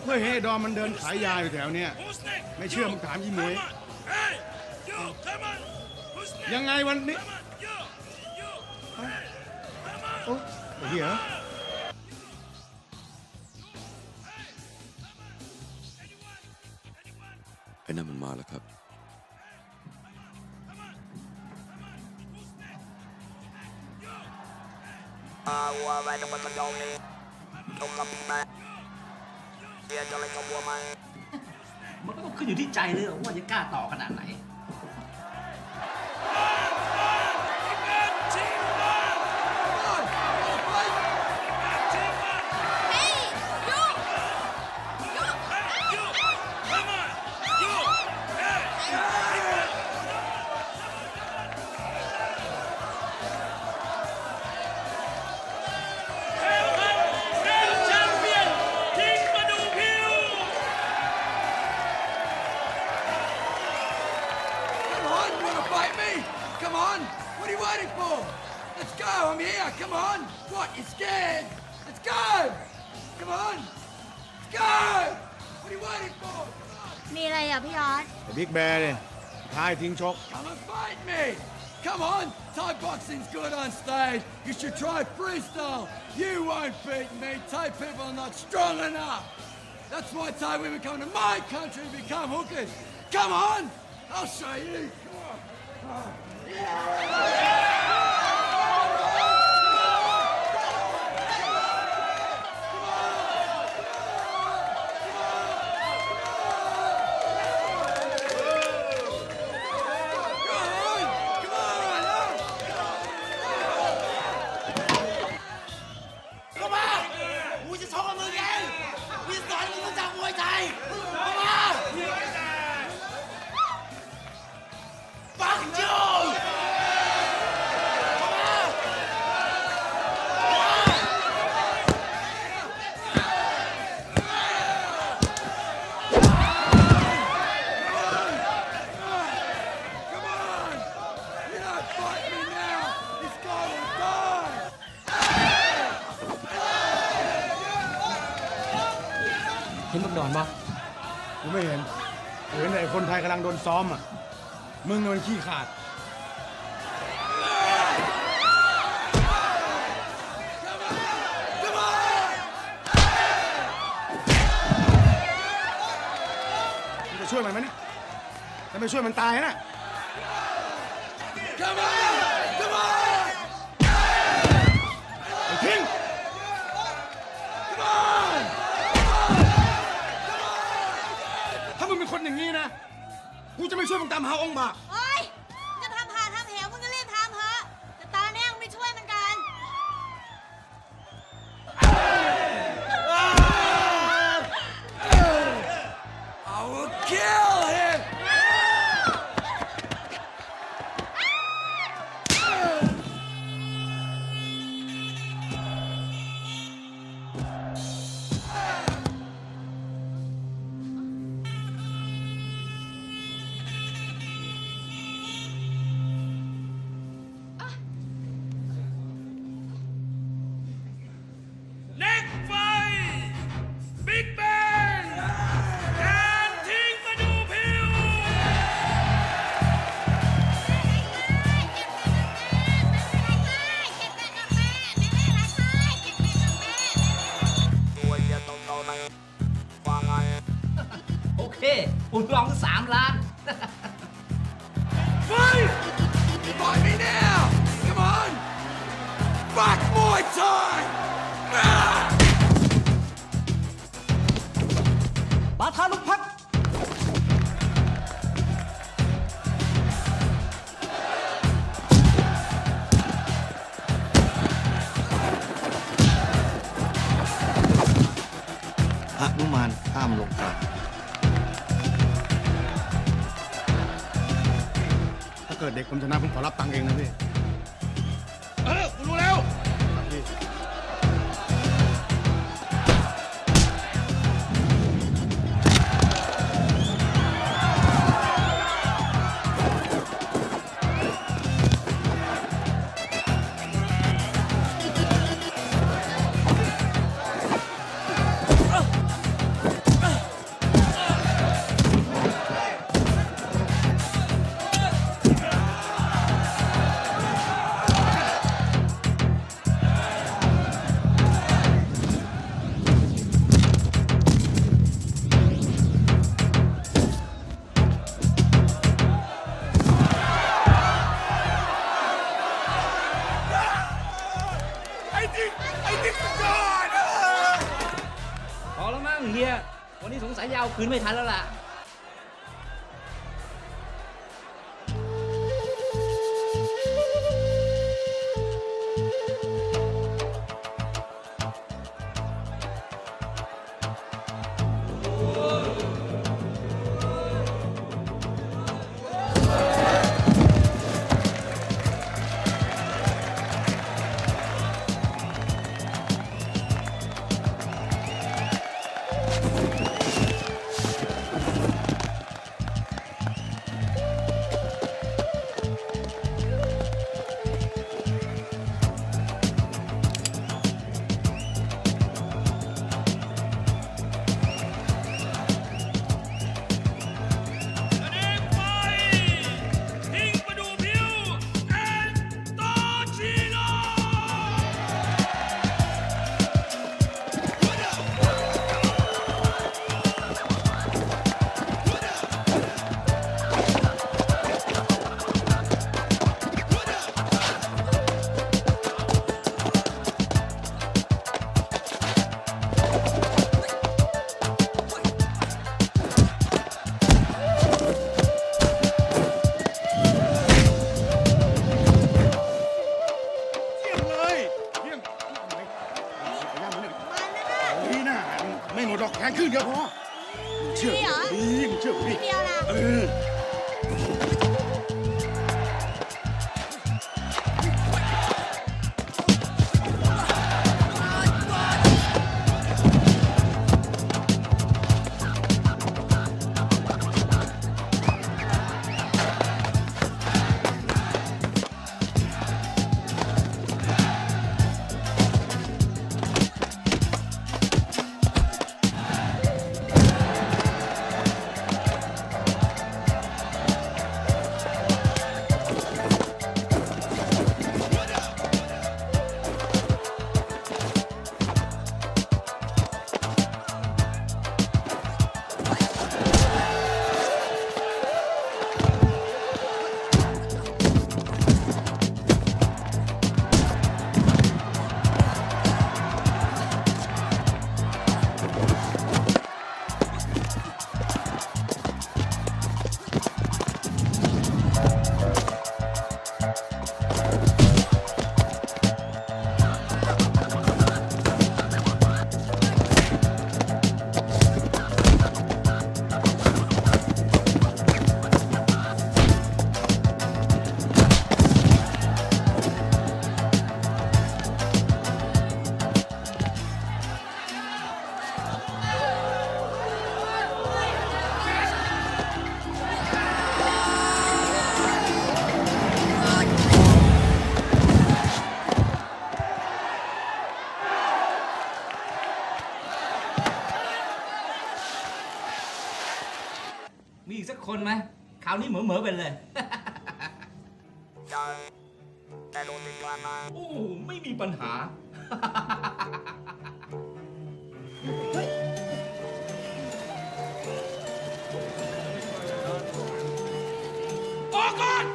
เคยเห็นไอ้ดอมมันเดินขายยาอยู่แถวเนี้ยไม่เชื่อมึงถามยี่หมวยยังไงวันนี้โอ้เหี้ยไอ้นั่นมันมาแล้วครับมันก็ต้องขึ้นอยู่ที่ใจเลยว่าจะกล้าต่อขนาดไหนCome on! What are you waiting for? Let's go! I'm here! Come on! What? You're scared? Let's go! Come on! Let's go! What are you waiting for? มีอะไรอ่ะพี่ยอดบิ๊กแบร์เนี่ยท้ายทิ้งชก Come and fight me! Come on! Thai boxing's good on stage. You should try freestyle. You won't beat me. Thai people are not strong enough. That's why Thai women come to my country to become hookers. Come on! I'll show you. Come on.เห็นบักดอนปะกูไม่เห็นกูเห็นแต่คนไทยกำลังโดนซ้อมอ่ะมึงมันขี้ขาดมึงจะช่วยมันไหมเนี่ยถ้าไม่ช่วยมันตายนะไอ้ทิ้งถ้ามึงเป็นคนอย่างนี้นะกูจะไม่ช่วยมึงตามหาองค์บากโอ๊ยจะทำหาทำเหวมึงก็รีบทำเถอะแต่ตาเนี้ยมึงไม่ช่วยมันกัน I will kill him! Next fight Big Bang การทิ้งมาดูผิวโอเคผมลอง3 ล้าน Fight! Fight me now! Come on! Back Muay Thai! ปาทานุพัฒน์หนุมานห้ามลงตาถ้าเกิด กิดเด็กผมชนะผมขอรับตังค์เองนะพี่ กูรู้แล้ว พี่ ไอ้ติ๊กสุดยอด พอแล้วมั้งเฮียวันนี้สงสัยยาวคืนไม่ทันแล้วล่ะแสดงไฟทิ้งประดูผิวแอนโตชิโน เยี่ยมเลยเยี่ยมนี่นะไม่หมดดอกแข็งครึ่งเดียวพอเชื่อดีมึงเชื่อกูดิ เดียวนะ เออ มีอีกสักคนไหมคราวนี้เหม่อๆไปเลย โอ้ไม่มีปัญหา ออกก่อน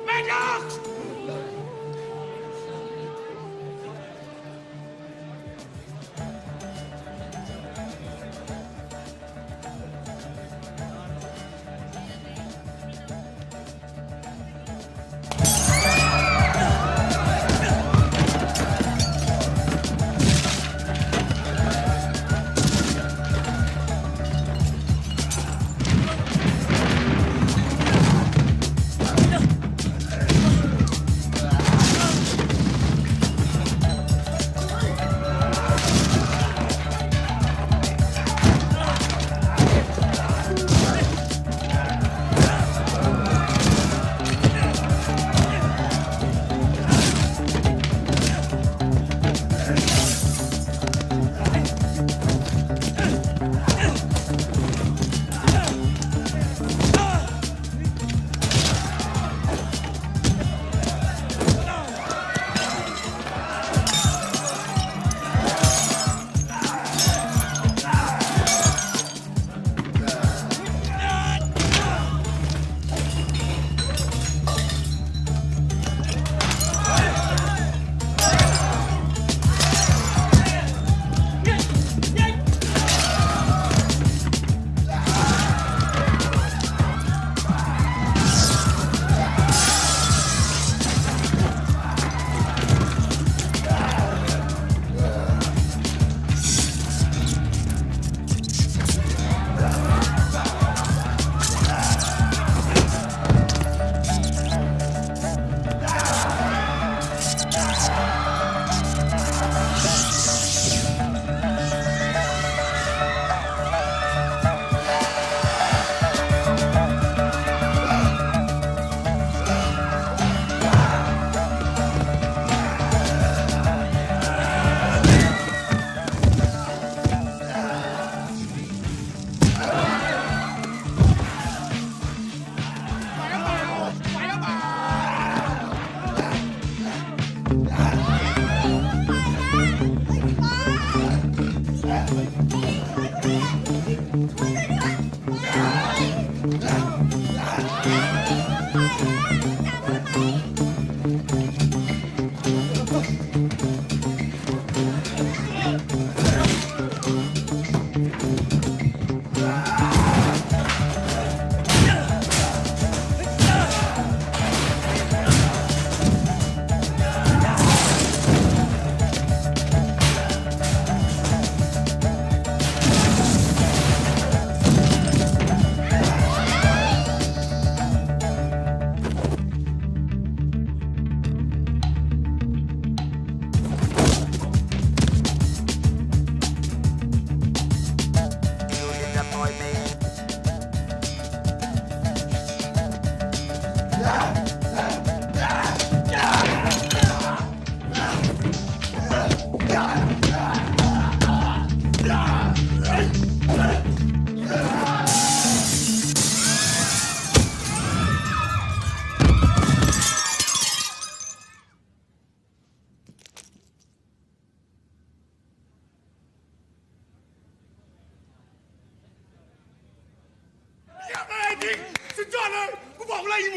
แม่ดอก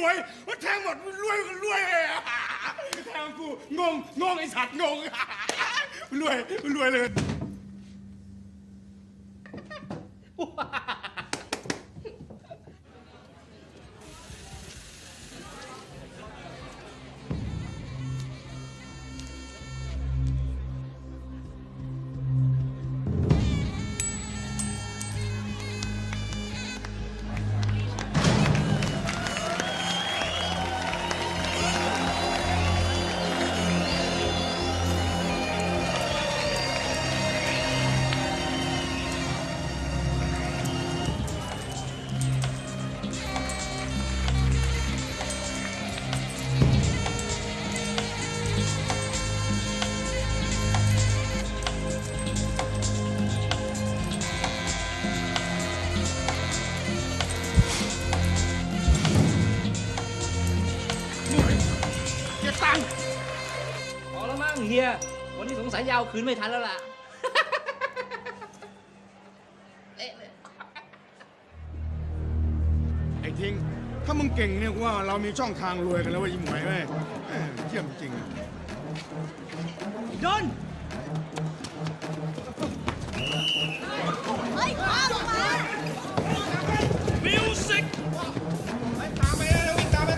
มวยว่าแทงหมดรวยรวยแทงกูงงไอ้สัตว์งงรวยเลย เก็บตังค์ พอแล้วมั้งเฮีย วันนี้สงสัยยาวคืนไม่ทันแล้วล่ะ ไอ้ทิ้งถ้ามึงเก่งเนี่ยกูว่าเรามีช่องทางรวยกันแล้วเว้ยยิ้มไหวเว้ยเยี่ยมจริงอะ โดน เฮ้ยพ่อลงมา มิวสิก ตามไปเลยวิ่งตามไป